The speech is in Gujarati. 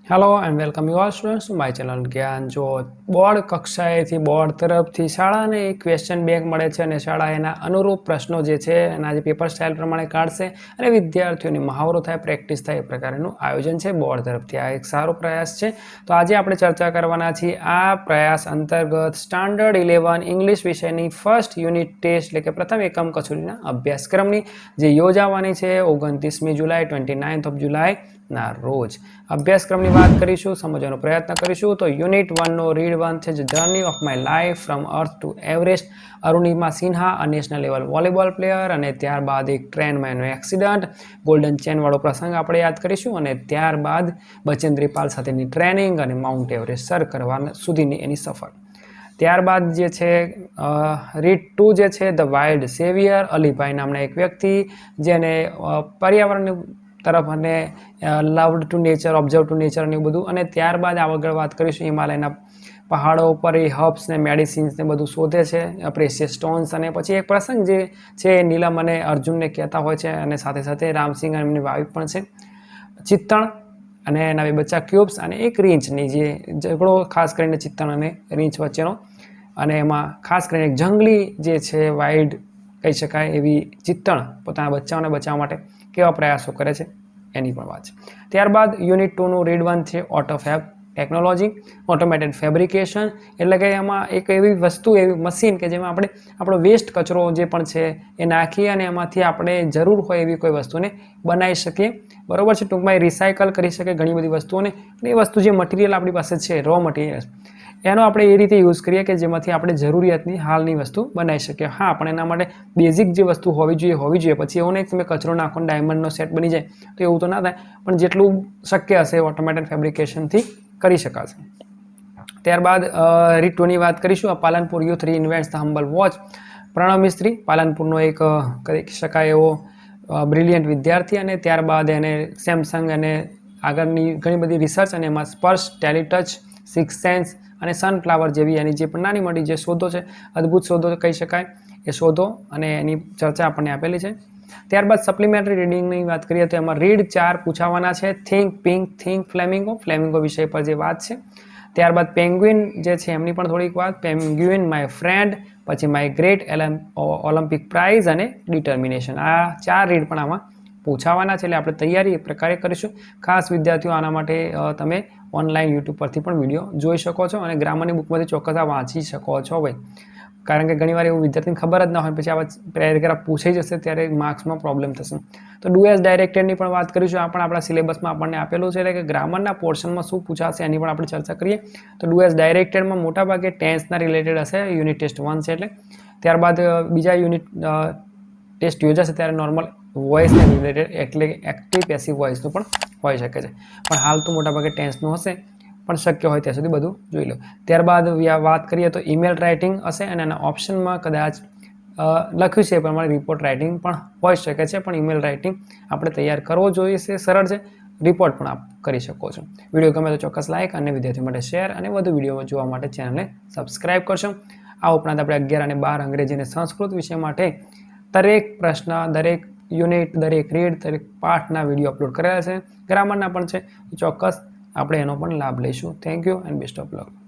Hello and welcome you all students to my channel જ્ઞાન જ્યોત। બોર્ડ કક્ષાએથી બોર્ડ તરફથી શાળાને એક ક્વેશ્ચન બેંક મળે છે અને શાળા એના અનુરૂપ પ્રશ્નો જે છે એના જે પેપર સ્ટાઇલ પ્રમાણે કાઢશે અને વિદ્યાર્થીઓની મહાવરો થાય, પ્રેક્ટિસ થાય એ પ્રકારનું આયોજન છે બોર્ડ તરફથી। આ એક સારો પ્રયાસ છે। તો આજે આપણે ચર્ચા કરવાના છીએ આ પ્રયાસ અંતર્ગત સ્ટાન્ડર્ડ 11 ઇંગ્લિશ વિષયની ફર્સ્ટ યુનિટ ટેસ્ટ એટલે કે પ્રથમ એકમ કસોટીના અભ્યાસક્રમની જે યોજાવાની છે 29મી જુલાઈ 29th of જુલાઈ ના રોજ। અભ્યાસક્રમની વાત કરીશું, સમજવાનો પ્રયત્ન કરીશું। તો યુનિટ 1 નો રીડ 1 છે, journey of my life from earth two Everest, Arunima Sinha, a national level volleyball player. અને ત્યારબાદ એક ટ્રેનમાં એનો એક્સિડન્ટ, ગોલ્ડન ચેન વાળો પ્રસંગ આપણે યાદ કરીશું અને ત્યારબાદ બચેન્દ્રી પાલ સાથેની ટ્રેનિંગ અને માઉન્ટ એવરેસ્ટ સર કરવા સુધીની એની સફર। ત્યારબાદ જે છે રીડ 2 જે છે ધ વાઇલ્ડ સેવિયર, અલીભાઈ નામના એક વ્યક્તિ જેને પર્યાવરણ તરફ અને loved two nature, observe two nature ને એવું બધું। અને ત્યારબાદ આગળ વાત કરીશું હિમાલયના પહાડો ઉપર એ હર્બ્સ ને મેડિસિન્સ ને બધું શોધે છે, પ્રેશિયસ સ્ટોન્સ। અને પછી એક પ્રસંગ જે છે નીલમ અને અર્જુનને કહેતા હોય છે અને સાથે સાથે રામસિંહ અને એમની વાઈફ પણ છે, ચિત્તણ અને એના બે બચ્ચા ક્યુબ્સ અને એક રીંછની જે ઝઘડો ખાસ કરીને ચિત્તણ અને રીંછ વચ્ચેનો। અને એમાં ખાસ કરીને એક જંગલી જે છે વાઇલ્ડ કહી શકાય એવી ચિત્તણ પોતાના બચ્ચાઓને બચાવવા માટે કેવા પ્રયાસો કરે છે એની પણ વાત છે। ત્યારબાદ યુનિટ 2 નું રીડ 1 છે ઓટોફેબ ટેકનોલોજી, ઓટોમેટેડ ફેબ્રિકેશન એટલે કે એમાં એક એવી વસ્તુ, એવી મશીન કે જેમાં આપણે આપણો વેસ્ટ કચરો જે પણ છે એ નાખીએ અને એમાંથી આપણે જરૂર હોય એવી કોઈ વસ્તુને બનાવી શકીએ, બરોબર છે। ટૂંકમાં એ રિસાયકલ કરી શકે ઘણી બધી વસ્તુઓને। એ વસ્તુ જે મટીરિયલ આપણી પાસે છે, રો મટીરિયલ, એનો આપણે એ રીતે યુઝ કરીએ કે જેમાંથી આપણે જરૂરિયાતની હાલની વસ્તુ બનાવી શકીએ। હા, પણ એના માટે બેઝિક જે વસ્તુ હોવી જોઈએ। પછી એવું નહીં કે તમે કચરો નાખો ને ડાયમંડનો સેટ બની જાય, તો એવું તો ના થાય, પણ જેટલું શક્ય હશે ઓટોમેટેડ ફેબ્રિકેશનથી કરી શકાશે। ત્યારબાદ રીડ 2 ની વાત કરીશું, Palanpur youth reinvents the humble watch. Pranav Mistry પાલનપુરનો એક કહી શકાય એવો બ્રિલિયન્ટ વિદ્યાર્થી અને ત્યારબાદ એને સેમસંગ અને આગળની ઘણી બધી રિસર્ચ અને એમાં સ્પર્શ, ટેલિટચ, સિક્સ સેન્સ અને સનફ્લાવર જેવી એની જે પણ નાની મોટી જે શોધો છે, અદ્ભુત શોધો કહી શકાય, એ શોધો અને એની ચર્ચા આપણને આપેલી છે। ત્યારબાદ સપ્લિમેન્ટરી રીડિંગની વાત કરીએ તો એમાં રીડ 4 પૂછાવાના છે, think pink, think flamingo, flamingo વિષય પર જે વાત છે। ત્યારબાદ પેંગ્વિન જે છે એમની પણ થોડીક વાત, પેંગ્વિન માય ફ્રેન્ડ, પછી માય ગ્રેટ ઓલિમ્પિક પ્રાઇઝ અને ડિટર્મિનેશન। આ 4 રીડ પણ આમાં પૂછાવાના છે, એટલે આપણે તૈયારી એ પ્રકારે કરીશું। ખાસ વિદ્યાર્થીઓ આના માટે તમે ઓનલાઈન યુટ્યુબ પરથી પણ વિડીયો જોઈ શકો છો અને ગ્રામરની બુકમાંથી ચોક્કસ આ વાંચી શકો છો ભાઈ, કારણ કે ઘણીવાર એવું વિદ્યાર્થીને ખબર જ ના હોય, પછી આવા પેરેગ્રાફ પૂછાઈ જશે ત્યારે માર્ક્સમાં પ્રોબ્લેમ થશે। તો ડુ એઝ ડાયરેક્ટેડની પણ વાત કરીશું, આ પણ આપણા સિલેબસમાં આપણને આપેલું છે, એટલે કે ગ્રામરના પોર્શનમાં શું પૂછાશે એની પણ આપણે ચર્ચા કરીએ। તો ડુ એઝ ડાયરેક્ટેડમાં મોટાભાગે ટેન્સના રિલેટેડ હશે, યુનિટ ટેસ્ટ 1 છે એટલે। ત્યારબાદ બીજા યુનિટ ટેસ્ટ યોજાશે ત્યારે નોર્મલ વોઇસને રિલેટેડ એટલે એક્ટિવ પેસિવ વોઇસનું પણ હોઈ શકે છે, પણ હાલ તો મોટાભાગે ટેન્સનું હશે, પણ શક્ય હોય ત્યાં સુધી બધું જોઈ લો। ત્યારબાદ વાત કરીએ તો ઈમેલ રાઇટિંગ હશે અને એના ઓપ્શનમાં કદાચ લખ્યું છે એ પ્રમાણે રિપોર્ટ રાઇટિંગ પણ હોઈ શકે છે, પણ ઈમેલ રાઇટિંગ આપણે તૈયાર કરવો જોઈએ છે, સરળ છે, રિપોર્ટ પણ આપ કરી શકો છો। વિડીયો ગમે તો ચોક્કસ લાઇક અને વિદ્યાર્થીઓ માટે શેર અને વધુ વિડીયો જોવા માટે ચેનલને સબસ્ક્રાઇબ કરશો। આ ઉપરાંત આપણે 11 અને 12 અંગ્રેજી અને સંસ્કૃત વિષય માટે દરેક પ્રશ્ન, દરેક યુનિટ, દરેક રીડ, દરેક પાઠના વિડીયો અપલોડ કરેલા છે, ગ્રામરના પણ છે, ચોક્કસ આપણે એનો પણ લાભ લઈશું। Thank you and best of luck.